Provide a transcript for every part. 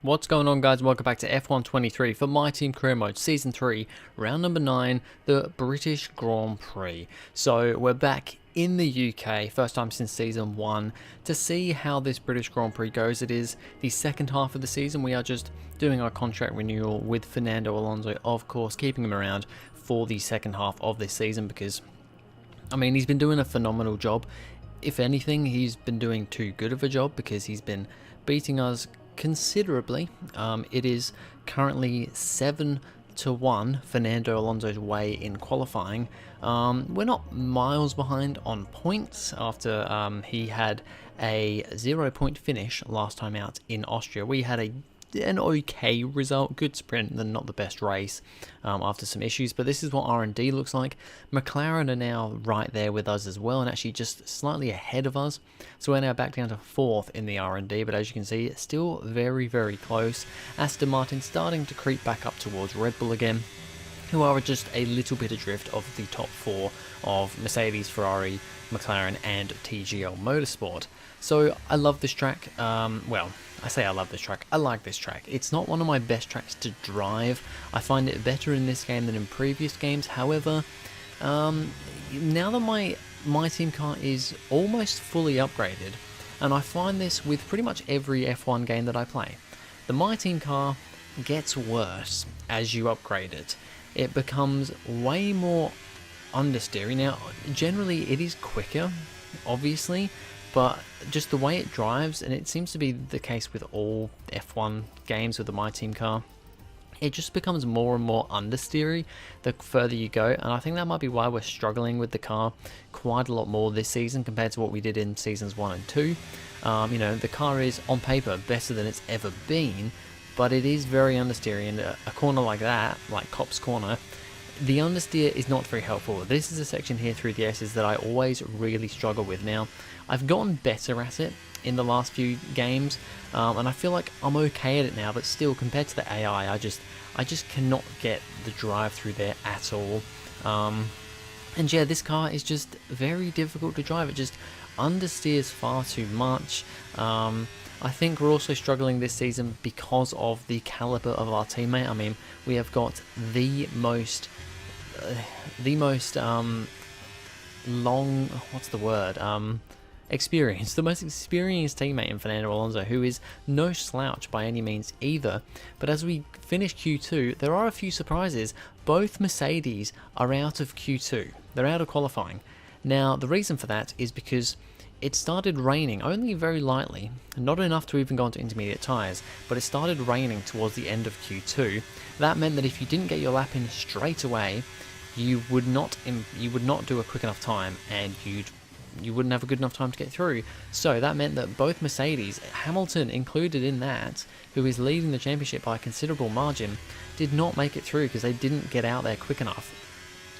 What's going on, guys? Welcome back to F1 23 for My Team Career Mode Season 3, Round number 9, the British Grand Prix. So we're back in the UK, first time since Season 1, to see how this British Grand Prix goes. It is the second half of the season. We are just doing our contract renewal with Fernando Alonso, of course, keeping him around for the second half of this season because, I mean, he's been doing a phenomenal job. If anything, he's been doing too good of a job because he's been beating us considerably. It is currently 7-1 Fernando Alonso's way in qualifying. We're not miles behind on points after he had a 0-point finish last time out in Austria. We had an okay result, good sprint, then not the best race after some issues, but this is what R&D looks like. McLaren are now right there with us as well, and actually just slightly ahead of us, so we're now back down to 4th in the R&D, but as you can see, it's still very, very close. Aston Martin starting to creep back up towards Red Bull again, who are just a little bit adrift of the top 4 of Mercedes, Ferrari, McLaren and TGL Motorsport. So I love this track. Well, I say I love this track. I like this track. It's not one of my best tracks to drive. I find it better in this game than in previous games. However, now that my team car is almost fully upgraded, and I find this with pretty much every F1 game that I play, the My Team car gets worse as you upgrade it. It becomes way more understeering. Now, generally it is quicker, obviously, but just the way it drives, and it seems to be the case with all F1 games with the My Team car, it just becomes more and more understeery the further you go, and I think that might be why we're struggling with the car quite a lot more this season compared to what we did in seasons 1 and 2. You know, the car is on paper better than it's ever been, but it is very understeery, and a corner like that, like Cop's Corner, the understeer is not very helpful. This is a section here through the S's that I always really struggle with. Now, I've gotten better at it in the last few games, and I feel like I'm okay at it now, but still, compared to the AI, I just cannot get the drive through there at all. And yeah, this car is just very difficult to drive. It just understeers far too much. I think we're also struggling this season because of the caliber of our teammate. I mean, we have got the most experienced, the most experienced teammate in Fernando Alonso, who is no slouch by any means either. But as we finish Q2, there are a few surprises. Both Mercedes are out of Q2. They're out of qualifying. Now, the reason for that is because it started raining, only very lightly, not enough to even go into intermediate tyres, but it started raining towards the end of Q2. That meant that if you didn't get your lap in straight away, you would not do a quick enough time, and you wouldn't have a good enough time to get through. So that meant that both Mercedes, Hamilton included in that, who is leading the championship by a considerable margin, did not make it through because they didn't get out there quick enough.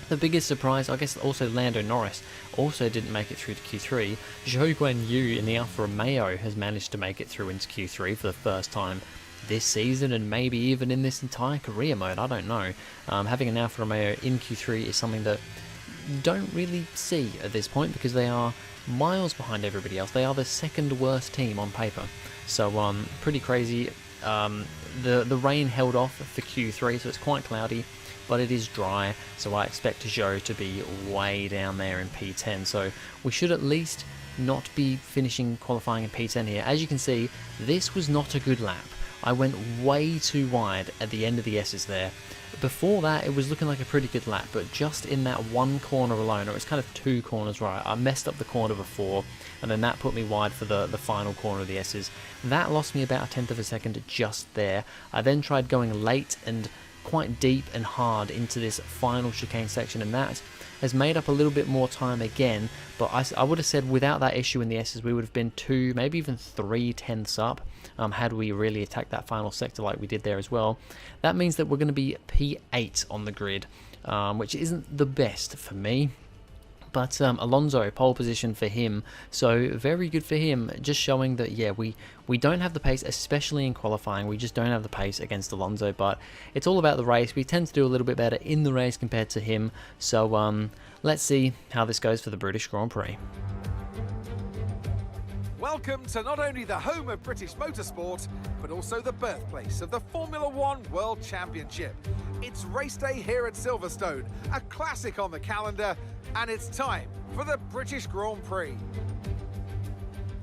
The biggest surprise, I guess, also Lando Norris also didn't make it through to Q3. Zhou Guanyu in the Alfa Romeo has managed to make it through into Q3 for the first time this season, and maybe even in this entire career mode, I don't know. Having an Alfa Romeo in Q3 is something that you don't really see at this point because they are miles behind everybody else. They are the second worst team on paper. So pretty crazy. The rain held off for Q3, so it's quite cloudy, but it is dry, so I expect Zhou to be way down there in P10, so we should at least not be finishing qualifying in P10 here. As you can see, this was not a good lap. I went way too wide at the end of the S's there. Before that, it was looking like a pretty good lap, but just in that one corner alone, or it's kind of two corners, right? I messed up the corner before, and then that put me wide for the final corner of the S's. That lost me about a tenth of a second just there. I then tried going late and quite deep and hard into this final chicane section, and that has made up a little bit more time again, but I would have said without that issue in the S's we would have been 2, maybe even 3 tenths up had we really attacked that final sector like we did there as well. That means that we're going to be P8 on the grid, which isn't the best for me. But Alonso, pole position for him, so very good for him, just showing that, yeah, we don't have the pace, especially in qualifying. We just don't have the pace against Alonso, but it's all about the race. We tend to do a little bit better in the race compared to him, so let's see how this goes for the British Grand Prix. Welcome to not only the home of British motorsport, but also the birthplace of the Formula One World Championship. It's race day here at Silverstone, a classic on the calendar, and it's time for the British Grand Prix.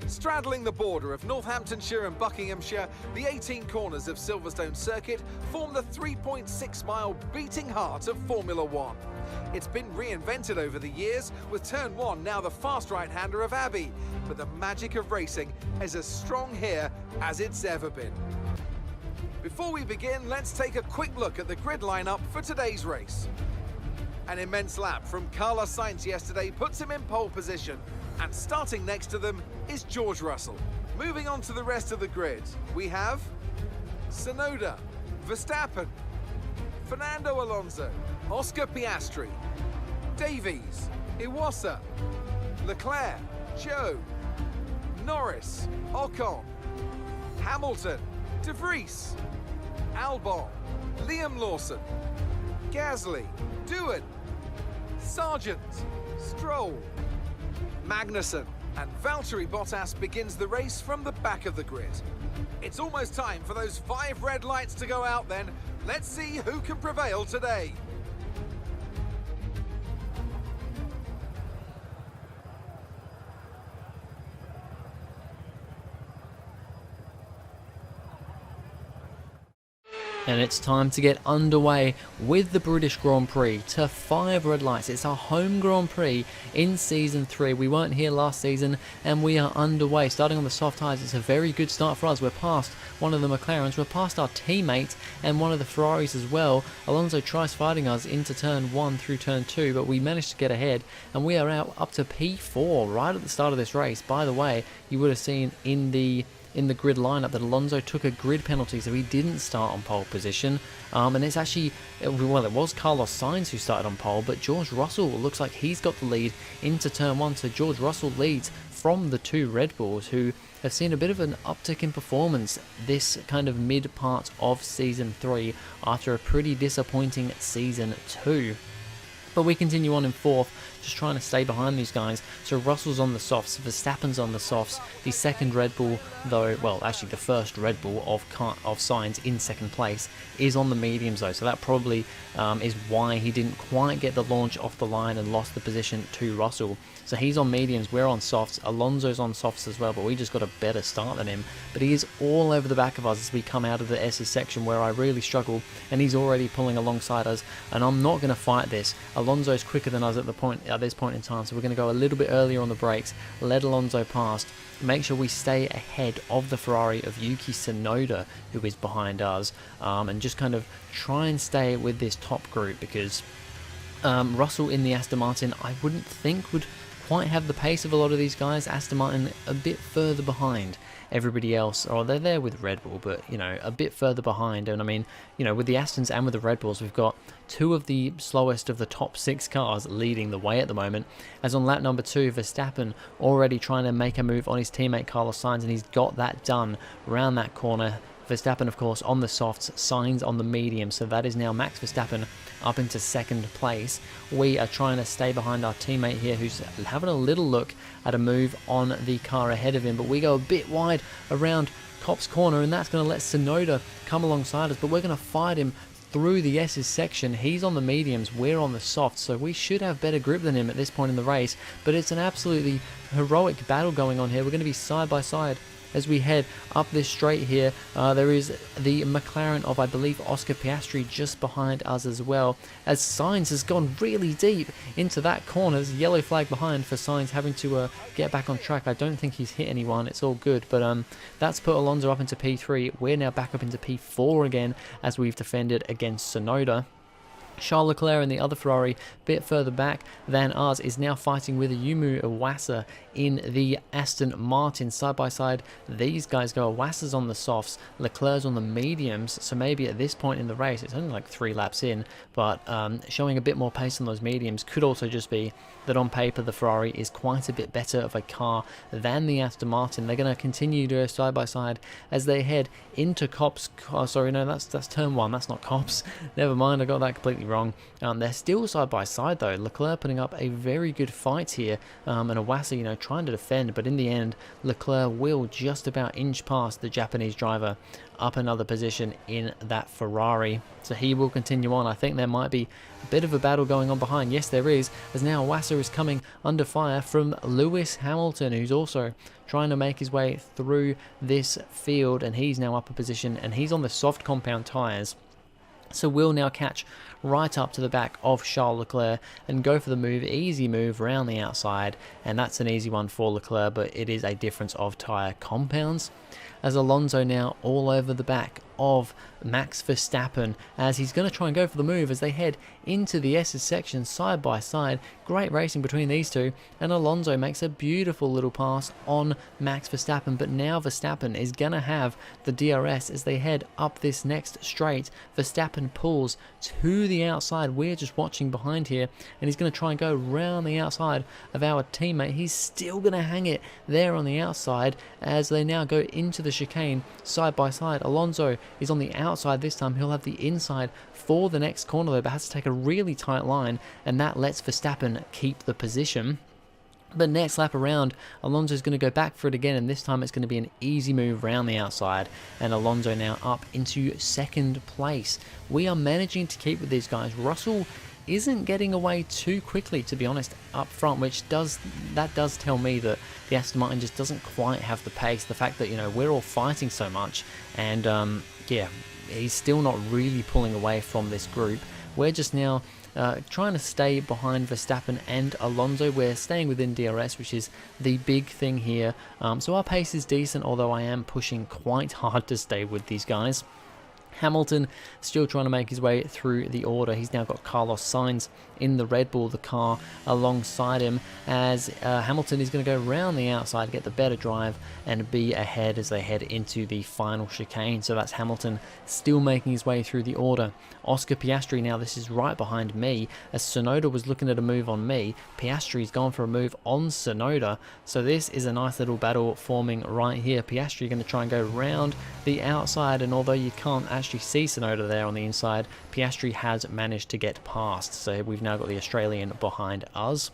Straddling the border of Northamptonshire and Buckinghamshire, the 18 corners of Silverstone Circuit form the 3.6-mile beating heart of Formula One. It's been reinvented over the years, with Turn 1 now the fast right-hander of Abbey, but the magic of racing is as strong here as it's ever been. Before we begin, let's take a quick look at the grid lineup for today's race. An immense lap from Carlos Sainz yesterday puts him in pole position, and starting next to them is George Russell. Moving on to the rest of the grid, we have Tsunoda, Verstappen, Fernando Alonso, Oscar Piastri, Davies, Iwasa, Leclerc, Zhou, Norris, Ocon, Hamilton, De Vries, Albon, Liam Lawson, Gasly, Doohan, Sargent, Stroll, Magnussen, and Valtteri Bottas begins the race from the back of the grid. It's almost time for those 5 red lights to go out then. Let's see who can prevail today. And it's time to get underway with the British Grand Prix to 5 red lights. It's our home Grand Prix in Season 3. We weren't here last season and we are underway. Starting on the soft tyres, it's a very good start for us. We're past one of the McLarens, we're past our teammate and one of the Ferraris as well. Alonso tries fighting us into Turn 1 through Turn 2, but we managed to get ahead and we are out up to P4 right at the start of this race. By the way, you would have seen in the grid lineup that Alonso took a grid penalty, so he didn't start on pole position. And it's actually, well, it was Carlos Sainz who started on pole, but George Russell looks like he's got the lead into Turn 1. So George Russell leads from the 2 Red Bulls, who have seen a bit of an uptick in performance this kind of mid part of Season 3 after a pretty disappointing Season 2. But we continue on in 4th, just trying to stay behind these guys. So Russell's on the softs, Verstappen's on the softs. The second Red Bull, though, well, actually the first Red Bull of Sainz in 2nd place is on the mediums, though. So that probably is why he didn't quite get the launch off the line and lost the position to Russell. So he's on mediums, we're on softs. Alonso's on softs as well, but we just got a better start than him. But he is all over the back of us as we come out of the S's section where I really struggle, and he's already pulling alongside us, and I'm not going to fight this. Alonso's quicker than us at this point in time, so we're going to go a little bit earlier on the brakes, let Alonso past, make sure we stay ahead of the Ferrari of Yuki Tsunoda, who is behind us, and just kind of try and stay with this top group, because Russell in the Aston Martin I wouldn't think would quite have the pace of a lot of these guys. Aston Martin a bit further behind everybody else, or they're there with Red Bull, but you know, a bit further behind. And I mean, you know, with the Astons and with the Red Bulls, we've got 2 of the slowest of the top 6 cars leading the way at the moment, as on lap number 2 Verstappen already trying to make a move on his teammate Carlos Sainz, and he's got that done around that corner. Verstappen, of course, on the softs, Sainz on the medium, so that is now Max Verstappen up into 2nd place. We are trying to stay behind our teammate here, who's having a little look at a move on the car ahead of him, but we go a bit wide around Copse corner, and that's going to let Tsunoda come alongside us, but we're going to fight him through the S's section. He's on the mediums, we're on the softs, so we should have better grip than him at this point in the race, but it's an absolutely heroic battle going on here. We're going to be side by side as we head up this straight here. There is the McLaren of, I believe, Oscar Piastri just behind us as well, as Sainz has gone really deep into that corner. There's a yellow flag behind for Sainz having to get back on track. I don't think he's hit anyone, it's all good, but that's put Alonso up into P3. We're now back up into P4 again as we've defended against Tsunoda. Charles Leclerc and the other Ferrari, a bit further back than ours, is now fighting with Yumu Iwasa in the Aston Martin side by side. These guys go, Iwasa's on the softs, Leclerc's on the mediums, so maybe at this point in the race, it's only like 3 laps in, but showing a bit more pace on those mediums. Could also just be that on paper the Ferrari is quite a bit better of a car than the Aston Martin. They're going to continue to go side by side as they head into Copse. Oh, sorry, no, that's turn 1, that's not Copse. Never mind, I got that completely completely wrong. They're still side by side though. Leclerc putting up a very good fight here, and Iwasa, you know, trying to defend, but in the end, Leclerc will just about inch past the Japanese driver up another position in that Ferrari. So he will continue on. I think there might be a bit of a battle going on behind. Yes, there is, as now Iwasa is coming under fire from Lewis Hamilton, who's also trying to make his way through this field, and he's now up a position, and he's on the soft compound tyres. So we'll now catch right up to the back of Charles Leclerc and go for the move, easy move around the outside, and that's an easy one for Leclerc, but it is a difference of tyre compounds. As Alonso now all over the back of Max Verstappen, as he's going to try and go for the move as they head into the S's section side by side. Great racing between these two, and Alonso makes a beautiful little pass on Max Verstappen, but now Verstappen is going to have the DRS as they head up this next straight. Verstappen pulls to the outside. We're just watching behind here, and he's going to try and go round the outside of our teammate. He's still going to hang it there on the outside as they now go into the chicane side by side. Alonso is on the outside this time. He'll have the inside for the next corner though, but has to take a really tight line, and that lets Verstappen keep the position. But next lap around, Alonso's going to go back for it again, and this time it's going to be an easy move around the outside, and Alonso now up into second place. We are managing to keep with these guys. Russell isn't getting away too quickly, to be honest, up front, which does tell me that the Aston Martin just doesn't quite have the pace. The fact that, you know, we're all fighting so much, and yeah, he's still not really pulling away from this group. We're just now trying to stay behind Verstappen and Alonso. We're staying within DRS, which is the big thing here. So our pace is decent, although I am pushing quite hard to stay with these guys. Hamilton still trying to make his way through the order. He's now got Carlos Sainz in the Red Bull, the car alongside him, as Hamilton is going to go round the outside, get the better drive, and be ahead as they head into the final chicane. So that's Hamilton still making his way through the order. Oscar Piastri now, this is right behind me, as Tsunoda was looking at a move on me. Piastri's gone for a move on Tsunoda, so this is a nice little battle forming right here. Piastri going to try and go round the outside, and although you can't actually see Tsunoda there on the inside, Piastri has managed to get past, so we've now got the Australian behind us.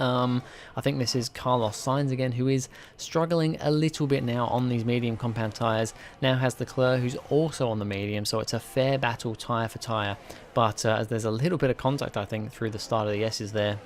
I think this is Carlos Sainz again, who is struggling a little bit now on these medium compound tyres. Now has Leclerc, who's also on the medium, so it's a fair battle tyre for tyre. But as there's a little bit of contact, I think, through the start of the S's there,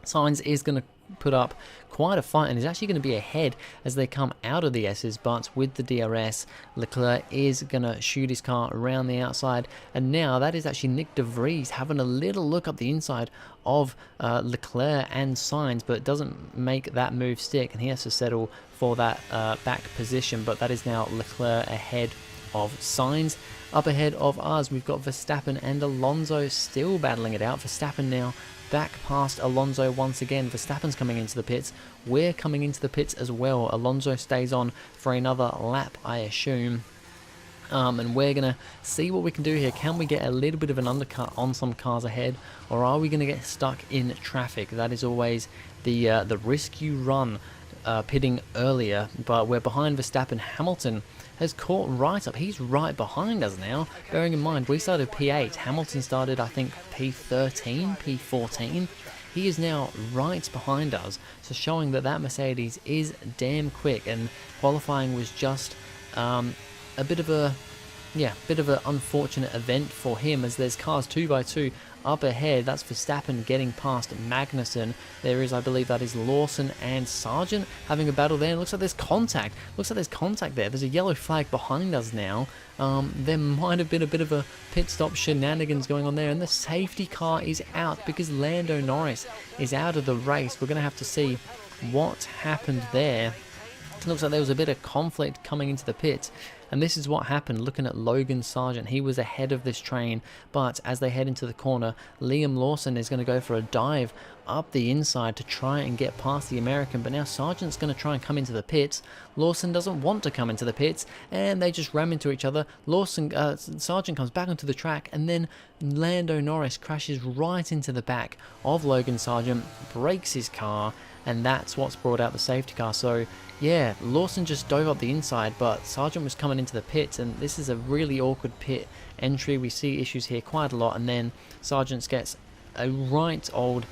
Sainz is going to put up quite a fight and is actually going to be ahead as they come out of the S's, but with the DRS, Leclerc is going to shoot his car around the outside, and now that is actually Nick De Vries having a little look up the inside of Leclerc and Sainz, but doesn't make that move stick, and he has to settle for that back position. But that is now Leclerc ahead of Sainz. Up ahead of us, we've got Verstappen and Alonso still battling it out. Verstappen now back past Alonso once again. Verstappen's coming into the pits. We're coming into the pits as well. Alonso stays on for another lap, I assume. And we're going to see what we can do here. Can we get a little bit of an undercut on some cars ahead, or are we going to get stuck in traffic? That is always the risk you run pitting earlier, but we're behind Verstappen. Hamilton has caught right up. He's right behind us now. Bearing in mind, we started P8. Hamilton started, I think, P13, P14. He is now right behind us, so showing that that Mercedes is damn quick, and qualifying was just a bit of an unfortunate event for him, as there's cars 2x2 up ahead. That's Verstappen getting past Magnussen. There is, I believe that is Lawson and Sargent having a battle there. It looks like there's contact. There. There's a yellow flag behind us now. There might have been a bit of a pit stop shenanigans going on there, and the safety car is out because Lando Norris is out of the race. We're going to have to see what happened there. It looks like there was a bit of conflict coming into the pits, and this is what happened. Looking at Logan Sargent, he was ahead of this train, but as they head into the corner, Liam Lawson is going to go for a dive up the inside to try and get past the American, but now Sargent's going to try and come into the pits. Lawson doesn't want to come into the pits, and they just ram into each other. Sargent comes back onto the track, and then Lando Norris crashes right into the back of Logan Sargent, breaks his car, and that's what's brought out the safety car. So yeah, Lawson just dove up the inside, but Sargent was coming into the pits, and this is a really awkward pit entry. We see issues here quite a lot, and then Sargent gets a right old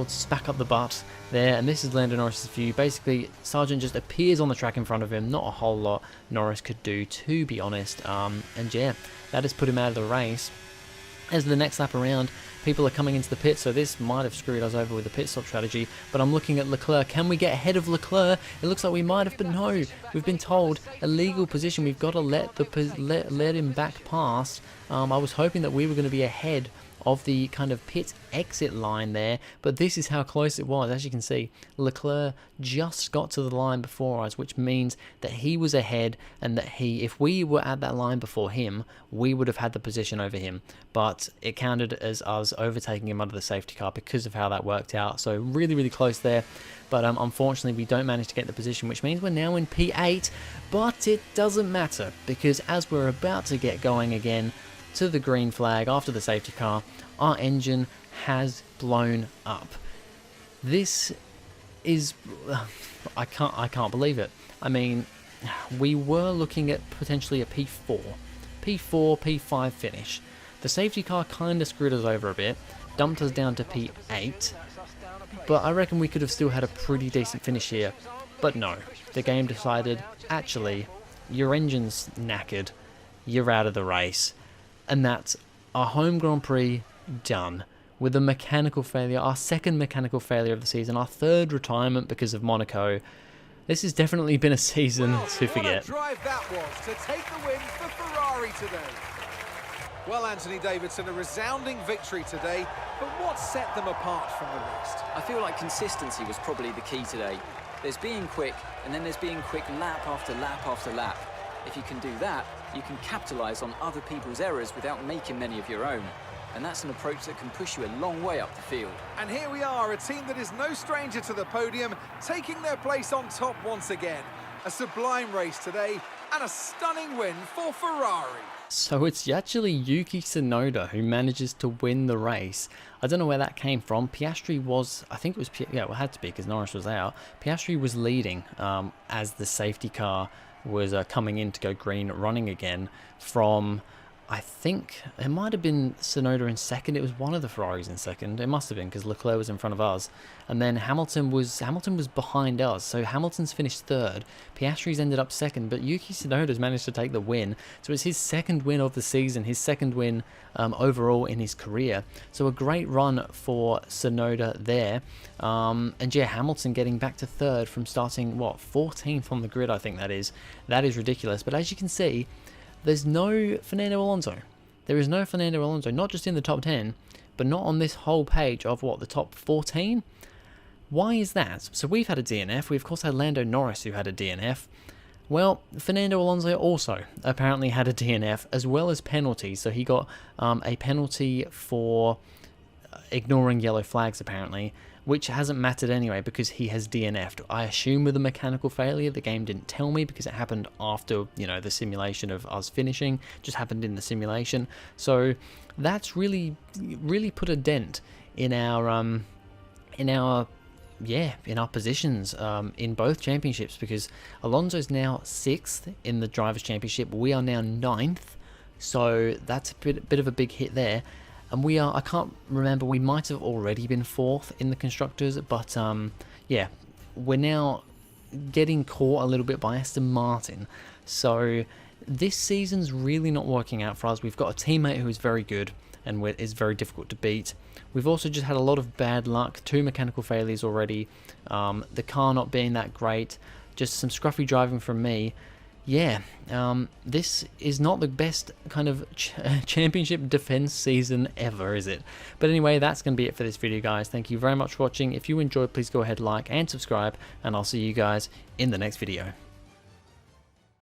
smack up the butt there, and this is Lando Norris's view. Basically, Sargent just appears on the track in front of him. Not a whole lot Norris could do, to be honest. And yeah, that has put him out of the race. As the next lap around, people are coming into the pit, so this might have screwed us over with the pit stop strategy. But I'm looking at Leclerc. Can we get ahead of Leclerc? It looks like we might have, but no. We've been told illegal position. We've got to let him back past. I was hoping that we were going to be ahead of the kind of pit exit line there, but this is how close it was. As you can see, Leclerc just got to the line before us, which means that he was ahead, and that if we were at that line before him, we would have had the position over him, but it counted as us overtaking him under the safety car because of how that worked out. So really close there, but unfortunately we don't manage to get the position, which means we're now in P8, but it doesn't matter, because as we're about to get going again to the green flag after the safety car, our engine has blown up. This is I can't believe it. I mean, we were looking at potentially a P4, P5 finish. The safety car kind of screwed us over a bit, dumped us down to P8, but I reckon we could have still had a pretty decent finish here. But no, the game decided, actually, your engine's knackered, you're out of the race. And that's our home Grand Prix done with a mechanical failure, our second mechanical failure of the season, our third retirement because of Monaco. This has definitely been a season to forget. What a drive that was to take the win for Ferrari today. Well, Anthony Davidson, a resounding victory today, but what set them apart from the rest? I feel like consistency was probably the key today. There's being quick, and then there's being quick lap after lap after lap. If you can do that, you can capitalise on other people's errors without making many of your own. And that's an approach that can push you a long way up the field. And here we are, a team that is no stranger to the podium, taking their place on top once again. A sublime race today, and a stunning win for Ferrari. So it's actually Yuki Tsunoda who manages to win the race. I don't know where that came from. Piastri was, I think it was, yeah, it had to be because Norris was out. Piastri was leading as the safety car was coming in to go green, running again from, I think it might have been Tsunoda in second. It was one of the Ferraris in second. It must have been because Leclerc was in front of us, and then Hamilton was behind us. So Hamilton's finished third. Piastri's ended up second, but Yuki Tsunoda's managed to take the win. So it's his second win of the season, his second win overall in his career. So a great run for Tsunoda there. And yeah, Hamilton getting back to third from starting, what, 14th on the grid, I think that is. That is ridiculous. But as you can see, there's no Fernando Alonso. There is no Fernando Alonso, not just in the top 10, but not on this whole page of, what, the top 14? Why is that? So we've had a DNF. We, of course, had Lando Norris, who had a DNF. Well, Fernando Alonso also apparently had a DNF, as well as penalties. So he got a penalty for ignoring yellow flags, apparently, which hasn't mattered anyway because he has DNF'd. I assume with a mechanical failure. The game didn't tell me because it happened after, you know, the simulation of us finishing. Just happened in the simulation. So that's really put a dent in our positions in both championships, because Alonso's now 6th in the Drivers' Championship. We are now 9th. So that's a bit of a big hit there. And we are, I can't remember, we might have already been 4th in the Constructors, but yeah, we're now getting caught a little bit by Aston Martin. So this season's really not working out for us. We've got a teammate who is very good and is very difficult to beat. We've also just had a lot of bad luck, 2 mechanical failures already, the car not being that great, just some scruffy driving from me. Yeah, this is not the best kind of championship defense season ever, is it? But anyway, that's going to be it for this video, guys. Thank you very much for watching. If you enjoyed, please go ahead, like and subscribe, and I'll see you guys in the next video.